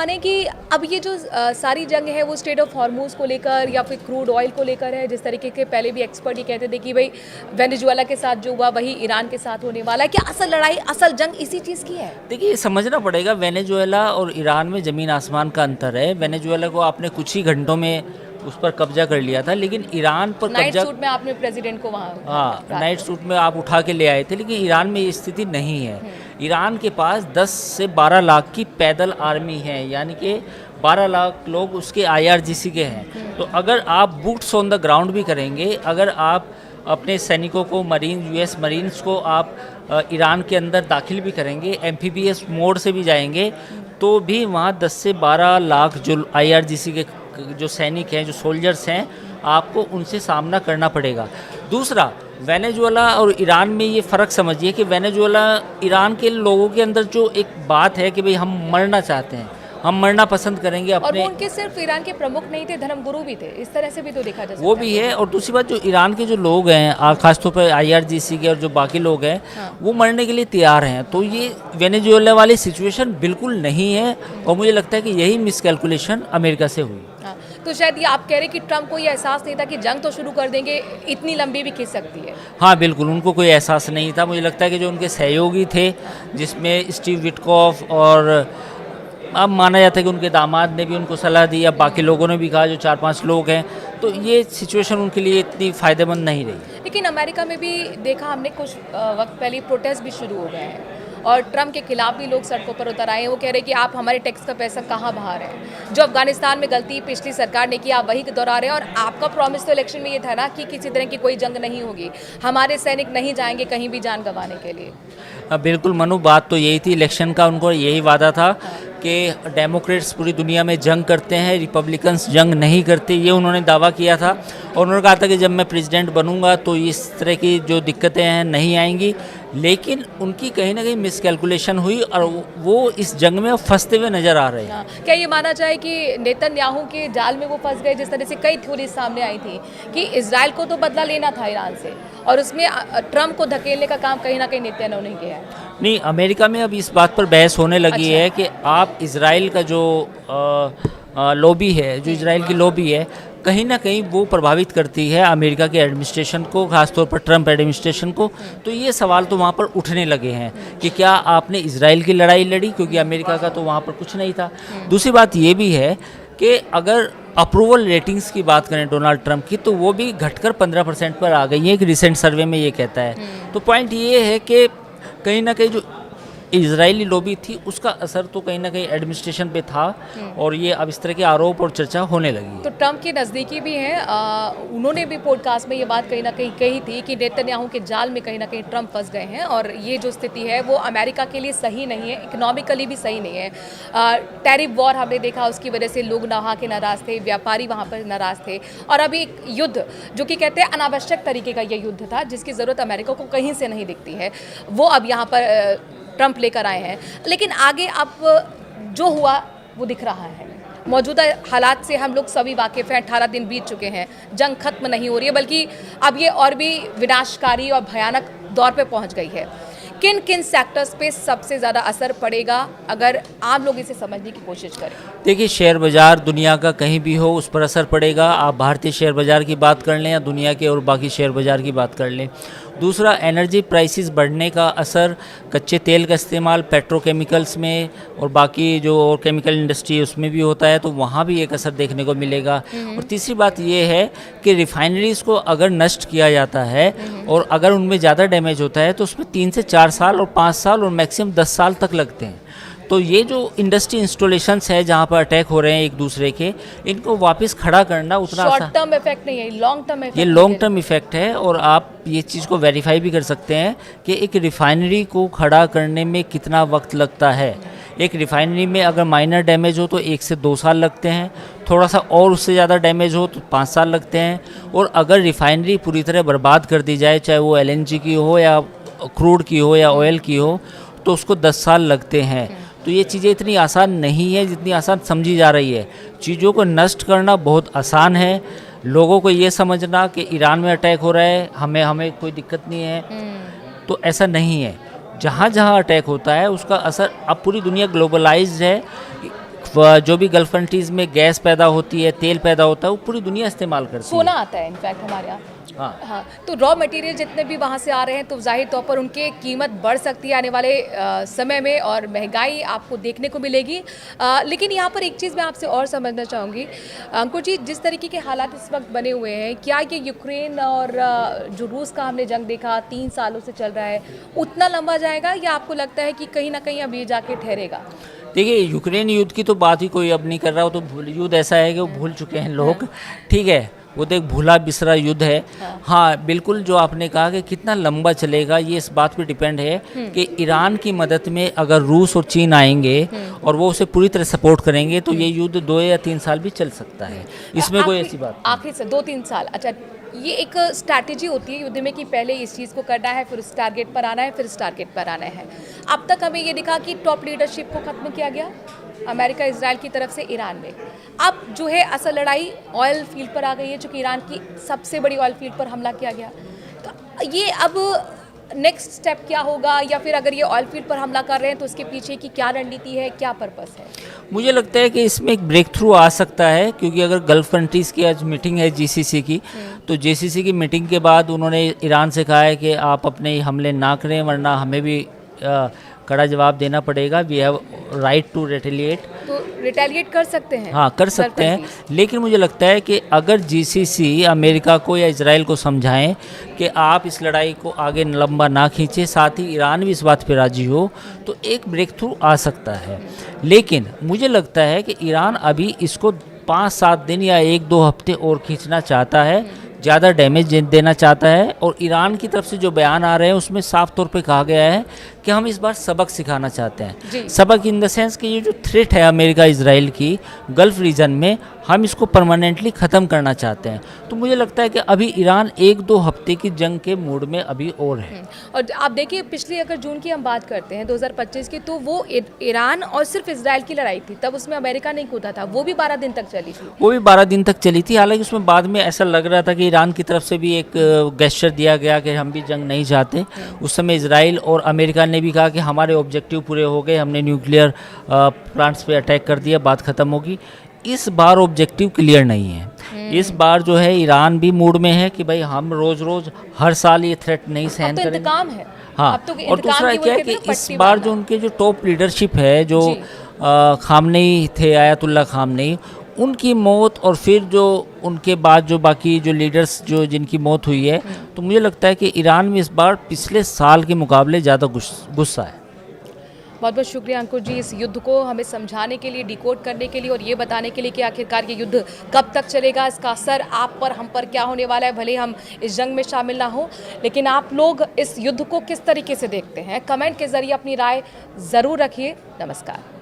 माने कि अब ये जो सारी जंग है वो स्ट्रेट ऑफ हॉर्मूज को लेकर या फिर क्रूड ऑयल को लेकर है, जिस तरीके के पहले भी एक्सपर्ट ये कहते थे कि भाई वेनेजुएला के साथ जो हुआ वही ईरान के साथ होने वाला है, क्या असल लड़ाई असल जंग इसी चीज़ की है? देखिए, ये समझना पड़ेगा, वेनेजुएला और ईरान में ज़मीन आसमान का अंतर है। वेनेजुएला को आपने कुछ ही घंटों में उस पर कब्जा कर लिया था, लेकिन ईरान पर नाइट कब्जा, सूट में आपने प्रेसिडेंट को वहाँ हाँ, नाइट सूट में आप उठा के ले आए थे, लेकिन ईरान में ये स्थिति नहीं है। ईरान के पास 10 से 12 लाख की पैदल आर्मी है, यानी कि 12 लाख लोग उसके IRGC के हैं। तो अगर आप बूट्स ऑन द ग्राउंड भी करेंगे, अगर आप अपने सैनिकों को, US मरीन्स को आप ईरान के अंदर दाखिल भी करेंगे, एम्फीबियस मोड से भी जाएंगे, तो भी वहाँ 10 से 12 लाख जो IRGC के जो सैनिक हैं, जो सोल्जर्स हैं, आपको उनसे सामना करना पड़ेगा। दूसरा, वेनेजुएला और ईरान में ये फ़र्क समझिए कि वेनेजुएला, ईरान के लोगों के अंदर जो एक बात है कि भाई हम मरना चाहते हैं, हम मरना पसंद करेंगे और अपने, वो उनके सिर्फ ईरान के प्रमुख नहीं थे, धर्मगुरु भी थे, इस तरह से भी तो देखा जा सकता वो भी है। और दूसरी बात, जो ईरान के जो लोग हैं, खासतौर पर IRGC के और जो बाकी लोग हैं, वो मरने के लिए तैयार हैं। तो ये वेनेजुएला वाली सिचुएशन बिल्कुल नहीं है, और मुझे लगता है कि यही मिसकैलकुलेशन अमेरिका से हुई। हाँ, तो शायद ये आप कह रहे हैं कि ट्रम्प को ये एहसास नहीं था कि जंग तो शुरू कर देंगे, इतनी लंबी भी खिंच सकती है। हाँ बिल्कुल, उनको कोई एहसास नहीं था। मुझे लगता है कि जो उनके सहयोगी थे, जिसमें स्टीव विटकॉफ, और अब माना जाता है कि उनके दामाद ने भी उनको सलाह दी, अब बाकी लोगों ने भी कहा, जो 4-5 लोग हैं, तो ये सिचुएशन उनके लिए इतनी फ़ायदेमंद नहीं रही। लेकिन अमेरिका में भी देखा हमने, कुछ वक्त पहले प्रोटेस्ट भी शुरू हो गए हैं और ट्रम्प के खिलाफ भी लोग सड़कों पर उतर आए हैं। वो कह रहे हैं कि आप हमारे टैक्स का पैसा कहाँ बहा रहे हैं, जो अफगानिस्तान में गलती पिछली सरकार ने की आप वही दोहरा रहे हैं। और आपका प्रॉमिस तो इलेक्शन में ये था ना कि किसी तरह की कोई जंग नहीं होगी, हमारे सैनिक नहीं जाएंगे कहीं भी जान गंवाने के लिए। बिल्कुल मनु, बात तो यही थी, इलेक्शन का उनको यही वादा था कि डेमोक्रेट्स पूरी दुनिया में जंग करते हैं, रिपब्लिकन्स जंग नहीं करते, ये उन्होंने दावा किया था। और उन्होंने कहा था कि जब मैं प्रेसिडेंट बनूंगा तो इस तरह की जो दिक्कतें हैं नहीं आएंगी। लेकिन उनकी कहीं ना कहीं मिसकैलकुलेशन हुई और वो इस जंग में फंसते हुए नज़र आ रहे हैं। क्या ये माना जाए कि नेतन्याहू के जाल में वो फंस गए, जिस तरह से कई थ्योरी सामने आई थी कि इजराइल को तो बदला लेना था ईरान से, और उसमें ट्रम्प को धकेलने का काम कहीं ना कहीं नेतन्याहू ने किया है? नहीं, अमेरिका में अब इस बात पर बहस होने लगी है कि आप इजराइल का जो लॉबी है, जो इजराइल की लॉबी है, कहीं ना कहीं वो प्रभावित करती है अमेरिका के एडमिनिस्ट्रेशन को, खासतौर पर ट्रम्प एडमिनिस्ट्रेशन को। तो ये सवाल तो वहाँ पर उठने लगे हैं कि क्या आपने इजराइल की लड़ाई लड़ी, क्योंकि अमेरिका का तो वहाँ पर कुछ नहीं था। दूसरी बात ये भी है कि अगर अप्रूवल रेटिंग्स की बात करें डोनाल्ड ट्रंप की, तो वो भी घटकर 15% पर आ गई है, एक रिसेंट सर्वे में ये कहता है। तो पॉइंट ये है कि कहीं ना कहीं जो इजरायली लॉबी थी उसका असर तो कहीं ना कहीं एडमिनिस्ट्रेशन पे था, और ये अब इस तरह के आरोप और चर्चा होने लगी है। तो ट्रम्प के नज़दीकी भी हैं, उन्होंने भी पॉडकास्ट में ये बात कहीं ना कहीं कही थी कि नेतन्याहू के जाल में कहीं ना कहीं ट्रम्प फंस गए हैं, और ये जो स्थिति है वो अमेरिका के लिए सही नहीं है, इकोनॉमिकली भी सही नहीं है। टैरिफ वॉर हमने देखा, उसकी वजह से लोग वहाँ के नाराज़ थे, व्यापारी वहाँ पर नाराज़ थे, और अभी एक युद्ध जो कि कहते हैं अनावश्यक तरीके का ये युद्ध था, जिसकी ज़रूरत अमेरिका को कहीं से नहीं दिखती है, वो अब यहाँ पर ट्रम्प लेकर आए हैं। लेकिन आगे अब जो हुआ वो दिख रहा है, मौजूदा हालात से हम लोग सभी वाकिफ़ हैं। 18 दिन बीत चुके हैं, जंग खत्म नहीं हो रही है, बल्कि अब ये और भी विनाशकारी और भयानक दौर पे पहुंच गई है। किन किन सेक्टर्स पे सबसे ज़्यादा असर पड़ेगा, अगर आम लोग इसे समझने की कोशिश करें? देखिए, शेयर बाज़ार दुनिया का कहीं भी हो उस पर असर पड़ेगा। आप भारतीय शेयर बाज़ार की बात कर लें या दुनिया के और बाकी शेयर बाज़ार की बात कर लें। दूसरा, एनर्जी प्राइसेस बढ़ने का असर, कच्चे तेल का इस्तेमाल पेट्रोकेमिकल्स में और बाकी जो और केमिकल इंडस्ट्री उसमें भी होता है, तो वहाँ भी एक असर देखने को मिलेगा। और तीसरी बात ये है कि रिफाइनरीज़ को अगर नष्ट किया जाता है और अगर उनमें ज़्यादा डैमेज होता है तो उसमें 3 से 4 साल और 5 साल और मैक्सिमम 10 साल तक लगते हैं। तो ये जो इंडस्ट्री इंस्टॉलेशंस है जहाँ पर अटैक हो रहे हैं एक दूसरे के, इनको वापस खड़ा करना उतना शॉर्ट टर्म इफेक्ट नहीं है, लॉन्ग टर्म इफेक्ट, ये लॉन्ग टर्म इफेक्ट है। और आप ये चीज़ को वेरीफाई भी कर सकते हैं कि एक रिफाइनरी को खड़ा करने में कितना वक्त लगता है। एक रिफाइनरी में अगर माइनर डैमेज हो तो 1 से 2 साल लगते हैं, थोड़ा सा और उससे ज़्यादा डैमेज हो तो 5 साल लगते हैं, और अगर रिफाइनरी पूरी तरह बर्बाद कर दी जाए, चाहे वो LNG की हो या क्रूड की हो या ऑयल की हो, तो उसको 10 साल लगते हैं। तो ये चीज़ें इतनी आसान नहीं है जितनी आसान समझी जा रही है। चीज़ों को नष्ट करना बहुत आसान है, लोगों को ये समझना कि ईरान में अटैक हो रहा है, हमें कोई दिक्कत नहीं है, तो ऐसा नहीं है। जहाँ जहाँ अटैक होता है उसका असर, अब पूरी दुनिया ग्लोबलाइज्ड है, जो भी गल्फ कंट्रीज़ में गैस पैदा होती है, तेल पैदा होता है, वो पूरी दुनिया इस्तेमाल करती सोना है। आता है इनफैक्ट हमारे यहाँ। हाँ, हाँ, तो रॉ मटेरियल जितने भी वहाँ से आ रहे हैं तो जाहिर तौर पर उनकी कीमत बढ़ सकती है आने वाले समय में और महंगाई आपको देखने को मिलेगी। लेकिन यहाँ पर एक चीज़ मैं आपसे और समझना चाहूँगी अंकुर जी, जिस तरीके के हालात इस वक्त बने हुए हैं, क्या ये यूक्रेन और जो रूस का हमने जंग देखा 3 सालों से चल रहा है, उतना लंबा जाएगा या आपको लगता है कि कहीं ना कहीं अब ये जाके ठहरेगा? देखिए यूक्रेन युद्ध की तो बात ही कोई अब नहीं कर रहा, वो तो युद्ध ऐसा है कि वो भूल चुके हैं लोग, ठीक है, वो तो एक भूला बिसरा युद्ध है। हाँ बिल्कुल, जो आपने कहा कि कितना लंबा चलेगा ये इस बात पे डिपेंड है कि ईरान की मदद में अगर रूस और चीन आएंगे और वो उसे पूरी तरह सपोर्ट करेंगे तो ये युद्ध 2 या 3 साल भी चल सकता है, इसमें कोई ऐसी बात नहीं। आखिर से 2-3 साल, अच्छा, ये एक स्ट्रैटेजी होती है युद्ध में कि पहले इस चीज़ को करना है, फिर उस टारगेट पर आना है, फिर इस टारगेट पर आना है। अब तक हमें ये दिखा कि टॉप लीडरशिप को ख़त्म किया गया अमेरिका इजराइल की तरफ से ईरान में। अब जो है असल लड़ाई ऑयल फील्ड पर आ गई है, चूँकि ईरान की सबसे बड़ी ऑयल फील्ड पर हमला किया गया। तो ये अब नेक्स्ट स्टेप क्या होगा, या फिर अगर ये ऑयल फील्ड पर हमला कर रहे हैं तो उसके पीछे की क्या रणनीति है, क्या पर्पस है? मुझे लगता है कि इसमें एक ब्रेक थ्रू आ सकता है, क्योंकि अगर गल्फ कंट्रीज़ की आज मीटिंग है जीसीसी की, तो जीसीसी की मीटिंग के बाद उन्होंने ईरान से कहा है कि आप अपने हमले ना करें वरना हमें भी कड़ा जवाब देना पड़ेगा। We have right to retaliate. तो रिटेलिएट कर सकते हैं? हाँ कर सकते हैं, लेकिन मुझे लगता है कि अगर जीसीसी अमेरिका को या इजराइल को समझाएं कि आप इस लड़ाई को आगे लंबा ना खींचें, साथ ही ईरान भी इस बात पे राजी हो, तो एक ब्रेक थ्रू आ सकता है। लेकिन मुझे लगता है कि ईरान अभी इसको 5-7 दिन या 1-2 हफ्ते और खींचना चाहता है, ज़्यादा डैमेज देना चाहता है। और ईरान की तरफ से जो बयान आ रहे हैं उसमें साफ तौर पे कहा गया है कि हम इस बार सबक सिखाना चाहते हैं। सबक इन द सेंस कि ये जो थ्रेट है अमेरिका इजराइल की गल्फ रीजन में, हम इसको परमानेंटली ख़त्म करना चाहते हैं। तो मुझे लगता है कि अभी ईरान 1-2 हफ्ते की जंग के मूड में अभी और है। और आप देखिए, पिछली अगर जून की हम बात करते हैं 2025 की, तो वो ईरान और सिर्फ इजराइल की लड़ाई थी, तब उसमें अमेरिका नहीं कूदा था, वो भी 12 दिन तक चली थी। वो भी 12 दिन तक चली थी। हालांकि उसमें बाद में ऐसा लग रहा था कि ईरान की तरफ से भी एक गेस्चर दिया गया कि हम भी जंग नहीं चाहते। उस समय इजराइल और अमेरिका ने भी कहा कि हमारे ऑब्जेक्टिव पूरे हो गए, हमने न्यूक्लियर प्लांट्स पे अटैक कर दिया, बात ख़त्म होगी। इस बार ऑब्जेक्टिव क्लियर नहीं है। इस बार जो है ईरान भी मूड में है कि भाई हम रोज़ रोज़ हर साल ये थ्रेट नहीं सहन करेंगे। इंतकाम है। हाँ, तो और दूसरा क्या है कि इस बार जो उनके जो टॉप लीडरशिप है, जो खामनेई थे, आयतुल्ला खामनेई, उनकी मौत और फिर जो उनके बाद जो बाकी जो लीडर्स जो जिनकी मौत हुई है, तो मुझे लगता है कि ईरान में इस बार पिछले साल के मुकाबले ज़्यादा गुस्सा है। बहुत बहुत शुक्रिया अंकुर जी, इस युद्ध को हमें समझाने के लिए, डिकोड करने के लिए और ये बताने के लिए कि आखिरकार ये युद्ध कब तक चलेगा, इसका असर आप पर, हम पर क्या होने वाला है। भले हम इस जंग में शामिल ना हो, लेकिन आप लोग इस युद्ध को किस तरीके से देखते हैं, कमेंट के जरिए अपनी राय ज़रूर रखिए। नमस्कार।